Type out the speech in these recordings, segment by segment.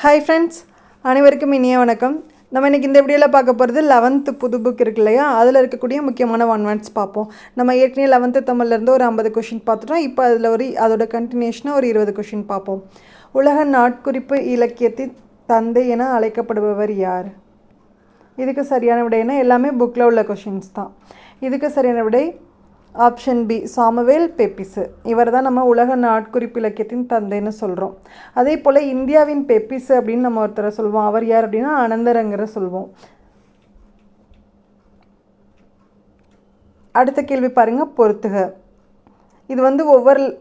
Hi friends, அனைவருக்கும் இனிய வணக்கம். நம்ம இன்றைக்கி இந்த வீடியோவில் பார்க்க போகிறது 11th புது புக் இருக்கு இல்லையா, அதில் இருக்கக்கூடிய முக்கியமான ஒன் வேர்ட்ஸ் பார்ப்போம். நம்ம ஏற்கனவே 11th தமிழ்லேருந்து ஒரு 50 கொஷின் பார்த்துட்டோம். இப்போ அதில் அதோட கண்டினியூஷனாக ஒரு 20 கொஷின் பார்ப்போம். உலக நாட்குறிப்பு இலக்கியத்தின் தந்தை என அழைக்கப்படுபவர் யார்? இதுக்கு சரியான விடை என்ன? எல்லாமே புக்கில் உள்ள கொஷின்ஸ் தான். இதுக்கு சரியான விடை ஆப்ஷன் பி, சாமுவேல் பெப்பிஸு. இவர் தான் நம்ம உலக நாட்குறிப்பு இலக்கியத்தின் தந்தைன்னு சொல்கிறோம். அதே போல் இந்தியாவின் பெப்பிஸு அப்படின்னு நம்ம ஒருத்தரை சொல்வோம். அவர் யார் அப்படின்னா அனந்தரங்கரை சொல்வோம். அடுத்த கேள்வி பாருங்கள், பொறுத்துக. இது வந்து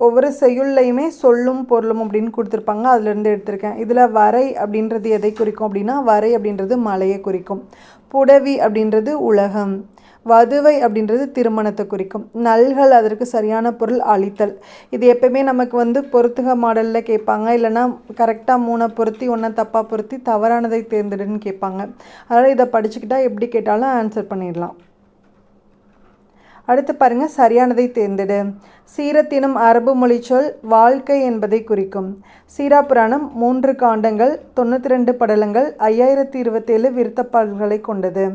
ஒவ்வொரு செய்யுள்ளையுமே சொல்லும் பொருளும் அப்படின்னு கொடுத்துருப்பாங்க. அதுலேருந்து எடுத்திருக்கேன். இதில் வரை அப்படின்றது எதை குறிக்கும் அப்படின்னா, வரை அப்படின்றது மலையை குறிக்கும். புடவி அப்படின்றது உலகம். வதுவை அப்படின்றது திருமணத்தை குறிக்கும். நல்கள் அதற்கு சரியான பொருள் அளித்தல். இது எப்பயுமே நமக்கு வந்து பொறுத்துக மாடலில் கேட்பாங்க. இல்லைனா கரெக்டாக 3 பொருத்தி 1 தப்பாக பொருத்தி தவறானதை தேர்ந்தெடுன்னு கேட்பாங்க. அதனால் இதை படிச்சுக்கிட்டால் எப்படி கேட்டாலும் ஆன்சர் பண்ணிடலாம். அடுத்து பாருங்கள், சரியானதை தேர்ந்தெடு. சீரத் எனும் அரபு மொழி சொல் வாழ்க்கை என்பதை குறிக்கும். சீரா புராணம் 3 காண்டங்கள், 92 படலங்கள், 5027 விருத்தப்பாடல்களை கொண்டது.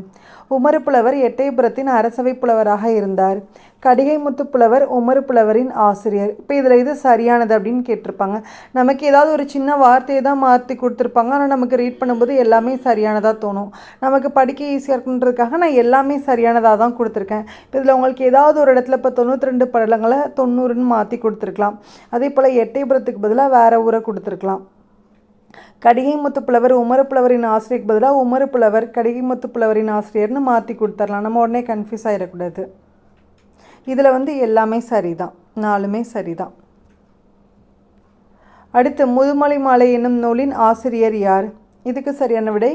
உமறு புலவர் எட்டயபுரத்தின் அரசவை புலவராக இருந்தார். கடிகை முத்து புலவர் உமறு புலவரின் ஆசிரியர். இப்போ இதில் இது சரியானது அப்படின்னு கேட்டிருப்பாங்க. நமக்கு ஏதாவது ஒரு சின்ன வார்த்தையை தான் மாற்றி கொடுத்துருப்பாங்க. ஆனால் நமக்கு ரீட் பண்ணும்போது எல்லாமே சரியானதாக தோணும். நமக்கு படிக்க ஈஸியாக இருக்குன்றதுக்காக நான் எல்லாமே சரியானதாக தான் கொடுத்துருக்கேன். இப்போ இதில் உங்களுக்கு ஏதாவது ஒரு இடத்துல இப்போ 92 படலங்களை 90ன்னு மாற்றி கொடுத்துருக்கலாம். அதே போல் எட்டயபுரத்துக்கு பதிலாக வேறு ஊரை கொடுத்துருக்கலாம். கடிகை முத்து புலவர் உமறு புலவரின் ஆசிரியருக்கு பதிலாக உமறு புலவர் கடிகை முத்து புலவரின் ஆசிரியர்னு மாற்றி கொடுத்துடலாம். நம்ம உடனே கன்ஃபியூஸ் ஆகிடக்கூடாது. இதில் வந்து எல்லாமே சரிதான், 4மே சரிதான். அடுத்து, முதுமலை மாலை என்னும் நூலின் ஆசிரியர் யார்? இதுக்கு சரியான விடை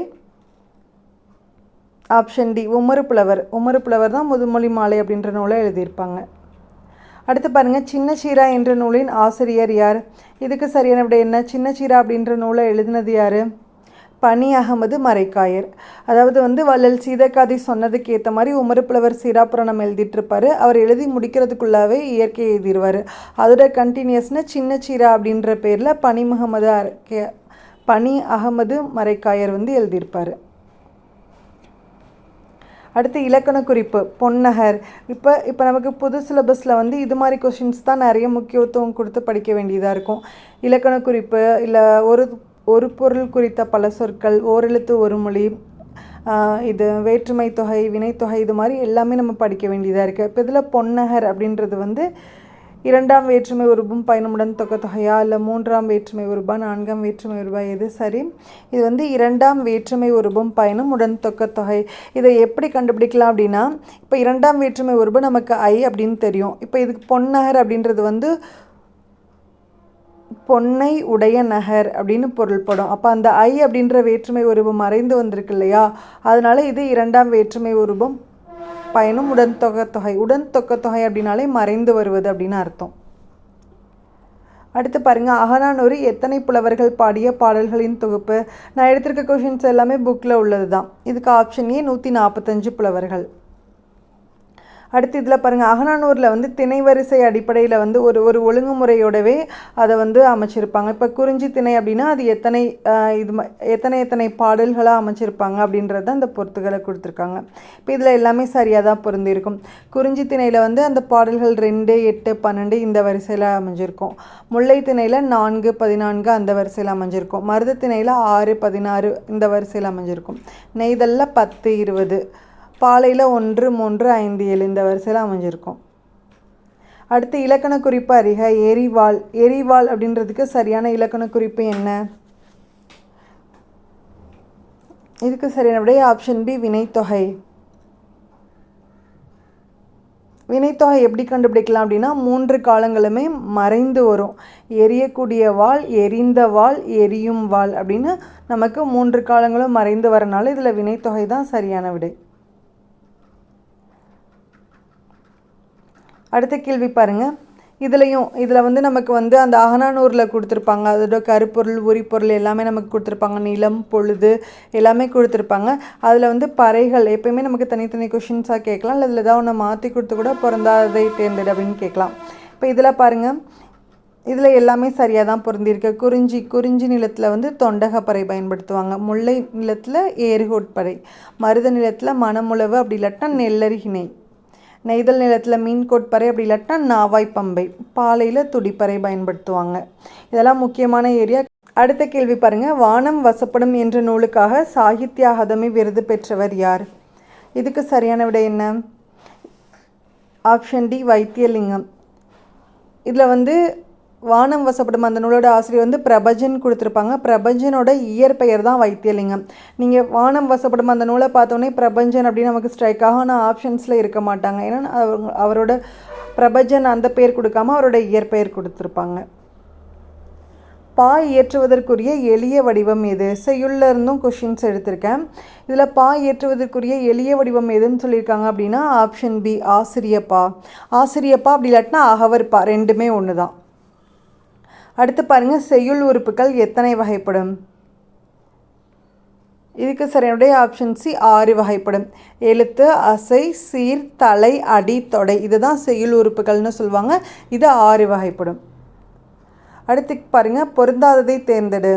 ஆப்ஷன் டி, உமறு புலவர். உமறு புலவர் தான் முதுமொழி மாலை அப்படின்ற நூலை எழுதியிருப்பாங்க. அடுத்து பாருங்கள், சின்ன சீரா என்ற நூலின் ஆசிரியர் யார்? இதுக்கு சரியான விடை என்ன? சின்ன சீரா அப்படின்ற நூலை எழுதினது யார்? பனி அகமது மரைக்காயர். அதாவது வந்து வள்ளல் சீதக்காதி சொன்னதுக்கு ஏற்ற மாதிரி உமறு புலவர் சீராப்புராணம் எழுதிட்டுருப்பார். அவர் எழுதி முடிக்கிறதுக்குள்ளாவே இயற்கை எழுதிடுவார். அதோட கண்டினியூஸ்னு சின்ன சீரா அப்படின்ற பேரில் பனி அகமது மரைக்காயர் வந்து எழுதியிருப்பார். அடுத்து, இலக்கண குறிப்பு பொன்னகர். இப்போ நமக்கு புது சிலபஸில் வந்து இது மாதிரி கொஷின்ஸ் தான் நிறைய முக்கியத்துவம் கொடுத்து படிக்க வேண்டியதாக இருக்கும். இலக்கண குறிப்பு, இல்லை ஒரு பொருள் குறித்த பல சொற்கள், ஓரெழுத்து ஒரு மொழி, இது வேற்றுமை தொகை, வினைத்தொகை, இது மாதிரி எல்லாமே நம்ம படிக்க வேண்டியதாக இருக்குது. இப்போ இதில் பொன்னகர் அப்படின்றது வந்து 2ஆம் வேற்றுமை உருபும் பயணமுடன் தொகையா, இல்லை 3ஆம் வேற்றுமை உருபா, 4ஆம் வேற்றுமை உருபா, எது சரி? இது வந்து 2ஆம் வேற்றுமை உருபும் பயணம் உடன் தொகை. இதை எப்படி கண்டுபிடிக்கலாம் அப்படின்னா, இப்போ 2ஆம் வேற்றுமை உருபு நமக்கு ஐ அப்படின்னு தெரியும். இப்போ இதுக்கு பொன்னகர் அப்படின்றது வந்து பொன்னை உடைய நகர் அப்படின்னு பொருள்படும். அப்போ அந்த ஐ அப்படின்ற வேற்றுமை உருபு மறைந்து வந்திருக்கு இல்லையா, அதனால இது 2ஆம் வேற்றுமை உருபம் பயணம் உடன் தொகை அப்படின்னாலே மறைந்து வருவது அப்படின்னு அர்த்தம். அடுத்து பாருங்கள், அகநானூறு எத்தனை புலவர்கள் பாடிய பாடல்களின் தொகுப்பு? நான் எடுத்திருக்க கொஷின்ஸ் எல்லாமே புக்கில் உள்ளது தான். இதுக்கு ஆப்ஷன் ஏ 145 புலவர்கள். அடுத்து இதில் பாருங்கள், அகநானூரில் வந்து திணை வரிசை அடிப்படையில் வந்து ஒரு ஒழுங்குமுறையோடவே அதை வந்து அமைச்சிருப்பாங்க. இப்போ குறிஞ்சி திணை அப்படின்னா அது எத்தனை பாடல்களாக அமைச்சிருப்பாங்க அப்படின்றது தான் இந்த பொறுத்துகளை கொடுத்துருக்காங்க. இப்போ இதில் எல்லாமே சரியாக தான் பொருந்திருக்கும். குறிஞ்சி திணையில் வந்து அந்த பாடல்கள் 2, 8, 12 இந்த வரிசையில் அமைஞ்சிருக்கும். முல்லை திணையில் 4, 14 அந்த வரிசையில் அமைஞ்சிருக்கும். மருத திணையில் 6, 16 இந்த வரிசையில் அமைஞ்சிருக்கும். நெய்தலில் 10, 20, பாலையில் 1, 3, 5, 7 இந்த வரிசையில் அமைஞ்சிருக்கும். அடுத்து, இலக்கண குறிப்பு அறிக. எரிவாள் அப்படின்றதுக்கு சரியான இலக்கண குறிப்பு என்ன? இதுக்கு சரியான விடை ஆப்ஷன் பி, வினைத்தொகை. வினைத்தொகை எப்படி கண்டுபிடிக்கலாம் அப்படின்னா, 3 காலங்களுமே மறைந்து வரும். எரியக்கூடிய வாள், எரிந்த வாள், எரியும் வாள் அப்படின்னு நமக்கு 3 காலங்களும் மறைந்து வரனால இதில் வினைத்தொகை தான் சரியான விடை. அடுத்த கேள்வி பாருங்கள், இதில் வந்து நமக்கு வந்து அந்த அகநானூரில் கொடுத்துருப்பாங்க. அதோட கருப்பொருள், உரிப்பொருள் எல்லாமே நமக்கு கொடுத்துருப்பாங்க. நிலம், பொழுது எல்லாமே கொடுத்துருப்பாங்க. அதில் வந்து பறைகள் எப்பயுமே நமக்கு தனித்தனி கொஷின்ஸாக கேட்கலாம். இல்லை இதில் ஏதாவது ஒன்று மாற்றி கொடுத்து கூட பொருந்தாததை தேர்ந்தெடு அப்படின்னு கேட்கலாம். இப்போ இதில் பாருங்கள், இதில் எல்லாமே சரியாக தான் பொருந்திருக்கு. குறிஞ்சி நிலத்தில் வந்து தொண்டகப்பறை பயன்படுத்துவாங்க. முல்லை நிலத்தில் ஏறுகோட்பறை, மருத நிலத்தில் மணமுழவு, அப்படி இல்லாட்டினா நெல்லரிகிணை, நெய்தல் நிலத்தில் மீன்கோட்பறை, அப்படி இல்லாட்டினா நாவாய்ப்பம்பை, பாலையில் துடிப்பறை பயன்படுத்துவாங்க. இதெல்லாம் முக்கியமான ஏரியா. அடுத்த கேள்வி பாருங்கள். வானம் வசப்படும் என்ற நூலுக்காக சாகித்ய அகாதமி விருது பெற்றவர் யார்? இதுக்கு சரியான விடை என்ன? Option D Vaithiyalingam. இதில் வந்து வானம் வசப்படும் அந்த நூலோட ஆசிரியர் வந்து பிரபஞ்சன் கொடுத்துருப்பாங்க. பிரபஞ்சனோட இயற்பெயர் தான் வைத்தியலிங்கம். நீங்கள் வானம் வசப்படும் அந்த நூலை பார்த்தோன்னே பிரபஞ்சன் அப்படின்னு நமக்கு ஸ்ட்ரைக் ஆகும். ஆனால் ஆப்ஷன்ஸில் இருக்க மாட்டாங்க. ஏன்னா அவரோட பிரபஞ்சன் அந்த பேர் கொடுக்காம அவரோட இயற்பெயர் கொடுத்துருப்பாங்க. பா இயற்றுவதற்குரிய எளிய வடிவம் எது? செய்யுள்ள இருந்தும் கொஷின்ஸ் எடுத்திருக்கேன். இதில் பா இயற்றுவதற்குரிய எளிய வடிவம் எதுன்னு சொல்லியிருக்காங்க அப்படின்னா ஆப்ஷன் பி ஆசிரியப்பா. ஆசிரியப்பா அப்படி இல்லாட்டினா அகவற்பா, ரெண்டுமே ஒன்று தான். அடுத்து பாருங்கள், செய்யுள் உறுப்புகள் எத்தனை வகைப்படும்? இதுக்கு சரியானுடைய ஆப்ஷன் சி 6 வகைப்படும். எழுத்து, அசை, சீர், தலை, அடி, தொடை, இதுதான் செய்யுள் உறுப்புகள்னு சொல்லுவாங்க. இது 6 வகைப்படும். அடுத்து பாருங்கள், பொருந்தாததை தேர்ந்தெடு.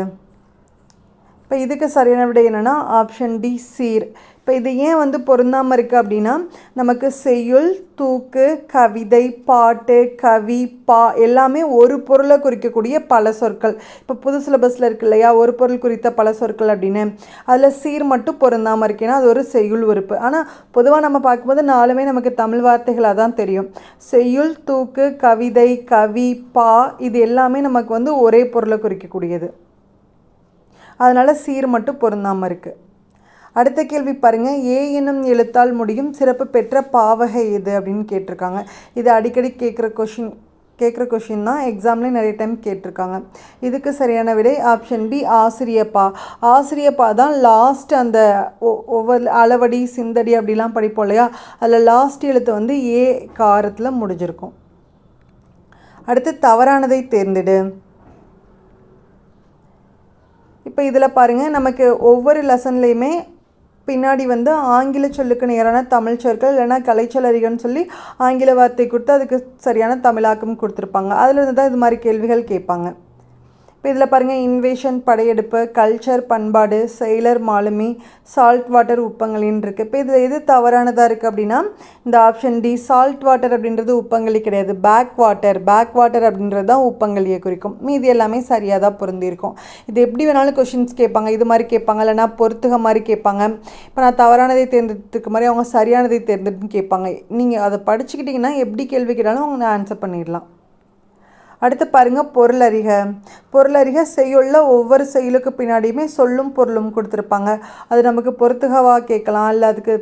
இப்போ இதுக்கு சரியான விடை என்னென்னா ஆப்ஷன் டி சீர். இப்போ இது ஏன் வந்து பொருந்தாமல் இருக்குது அப்படின்னா நமக்கு செய்யுள், தூக்கு, கவிதை, பாட்டு, கவி, பா எல்லாமே ஒரு பொருளை குறிக்கக்கூடிய பல சொற்கள். இப்போ புது சிலபஸில் இருக்கு இல்லையா, ஒரு பொருள் குறித்த பல சொற்கள் அப்படின்னு. அதில் சீர் மட்டும் பொருந்தாமல் இருக்கேன்னா அது ஒரு செய்யுள் உறுப்பு. ஆனால் பொதுவாக நம்ம பார்க்கும்போது 4மே நமக்கு தமிழ் வார்த்தைகளாக தான் தெரியும். செய்யுள், தூக்கு, கவிதை, கவி, பா இது எல்லாமே நமக்கு வந்து ஒரே பொருளை குறிக்கக்கூடியது. அதனால் சீர் மட்டும் பொருந்தாமல் இருக்குது. அடுத்த கேள்வி பாருங்கள். ஏ என்னும் எழுத்தால் முடியும் சிறப்பு பெற்ற பாவகை எது அப்படின்னு கேட்டிருக்காங்க. இது அடிக்கடி கேட்குற கொஷின் தான். எக்ஸாம்லேயும் நிறைய டைம் கேட்டிருக்காங்க. இதுக்கு சரியான விடை ஆப்ஷன் பி ஆசிரியப்பா. ஆசிரியப்பா தான் லாஸ்ட் அந்த ஒவ்வொரு அளவடி, சிந்தடி அப்படிலாம் படிப்போம் இல்லையா, அதில் லாஸ்ட் எழுத்து வந்து ஏ காரத்தில் முடிஞ்சிருக்கும். அடுத்து தவறானதை தேர்ந்தெடு. இப்போ இதில் பாருங்கள், நமக்கு ஒவ்வொரு லெசன்லேயுமே பின்னாடி வந்து ஆங்கில சொல்லுக்கு நேரான தமிழ் சொற்கள் இல்லைனா கலைச்சொல் அறிகன்னு சொல்லி ஆங்கில வார்த்தை கொடுத்து அதுக்கு சரியான தமிழாக்கம் கொடுத்துருப்பாங்க. அதில் இருந்து தான் இது மாதிரி கேள்விகள் கேட்பாங்க. இப்போ இதில் பாருங்கள், இன்வேஷன் படையெடுப்பு, கல்ச்சர் பண்பாடு, செயலர் மாலுமி, சால்ட் வாட்டர் உப்பங்களின்னு இருக்குது. இப்போ இதில் எது தவறானதாக இருக்குது அப்படின்னா இந்த ஆப்ஷன் டி சால்ட் வாட்டர் அப்படின்றது உப்பங்களி கிடையாது. பேக் வாட்டர் அப்படின்றது தான் உப்பங்களியை குறிக்கும். மீதி எல்லாமே சரியாக தான் பொருந்திருக்கும். இது எப்படி வேணாலும் கொஷின்ஸ் கேட்பாங்க. இது மாதிரி கேட்பாங்க, இல்லைனா பொறுத்துக மாதிரி கேட்பாங்க. இப்போ நான் தவறானதை தேர்ந்தெடுத்துக்கு மாதிரி அவங்க சரியானதை தேர்ந்தெடுத்துன்னு கேட்பாங்க. நீங்கள் அதை படிச்சுக்கிட்டிங்கன்னா எப்படி கேள்வி கேட்டாலும் அவங்க ஆன்சர் பண்ணிடலாம். அடுத்து பாருங்கள், பொருளறிக செய்யுள்ள ஒவ்வொரு செயலுக்கு பின்னாடியுமே சொல்லும் பொருளும் கொடுத்துருப்பாங்க. அது நமக்கு பொறுத்துகவாக கேட்கலாம், இல்லை அதுக்கு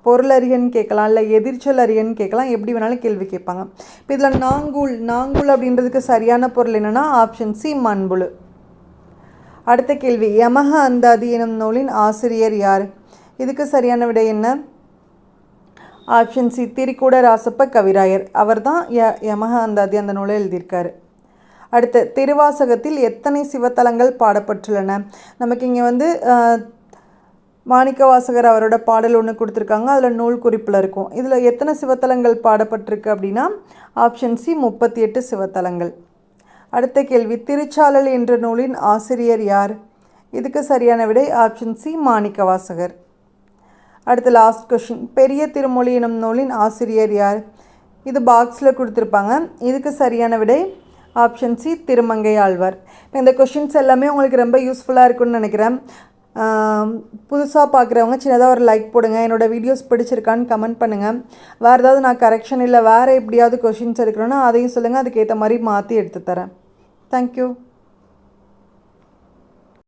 பொருளறிகன்னு கேட்கலாம், இல்லை எதிர்ச்சொல் அறிகன்னு கேட்கலாம். எப்படி வேணாலும் கேள்வி கேட்பாங்க. இப்போ இதில் நாங்கூல் அப்படின்றதுக்கு சரியான பொருள் என்னென்னா ஆப்ஷன் சி மண்புழு. அடுத்த கேள்வி, யமக அந்தாதி எனும் நூலின் ஆசிரியர் யார்? இதுக்கு சரியான விடை என்ன? ஆப்ஷன் சி திரிக்கூட ராசப்ப கவிராயர். அவர் தான் யமக அந்தாதி அந்த நூலை எழுதியிருக்காரு. அடுத்து, திருவாசகத்தில் எத்தனை சிவத்தலங்கள் பாடப்பட்டுள்ளன? நமக்கு இங்கே வந்து மாணிக்கவாசகர் அவரோட பாடல் ஒன்று கொடுத்துருக்காங்க. அதில் நூல் குறிப்பில் இருக்கும். இதில் எத்தனை சிவத்தலங்கள் பாடப்பட்டிருக்கு அப்படின்னா ஆப்ஷன் சி 38 சிவத்தலங்கள். அடுத்த கேள்வி, திருச்சாளல் என்ற நூலின் ஆசிரியர் யார்? இதுக்கு சரியான விடை ஆப்ஷன் சி மாணிக்கவாசகர். அடுத்து லாஸ்ட் கொஷின், பெரிய திருமொழி எனும் நூலின் ஆசிரியர் யார்? இது பாக்ஸில் கொடுத்துருப்பாங்க. இதுக்கு சரியான விடை ஆப்ஷன் சி திருமங்கை ஆழ்வார். இப்போ இந்த கொஷின்ஸ் எல்லாமே உங்களுக்கு ரொம்ப யூஸ்ஃபுல்லாக இருக்குன்னு நினைக்கிறேன். புதுசாக பார்க்குறவங்க சின்னதாக ஒரு லைக் போடுங்க. என்னோடய வீடியோஸ் பிடிச்சிருக்கான்னு கமெண்ட் பண்ணுங்கள். வேறு ஏதாவது நான் கரெக்ஷன் இல்லை வேறு எப்படியாவது கொஷின்ஸ் எடுக்கிறோன்னா அதையும் சொல்லுங்கள். அதுக்கேற்ற மாதிரி மாற்றி எடுத்து தரேன். தேங்க்யூ.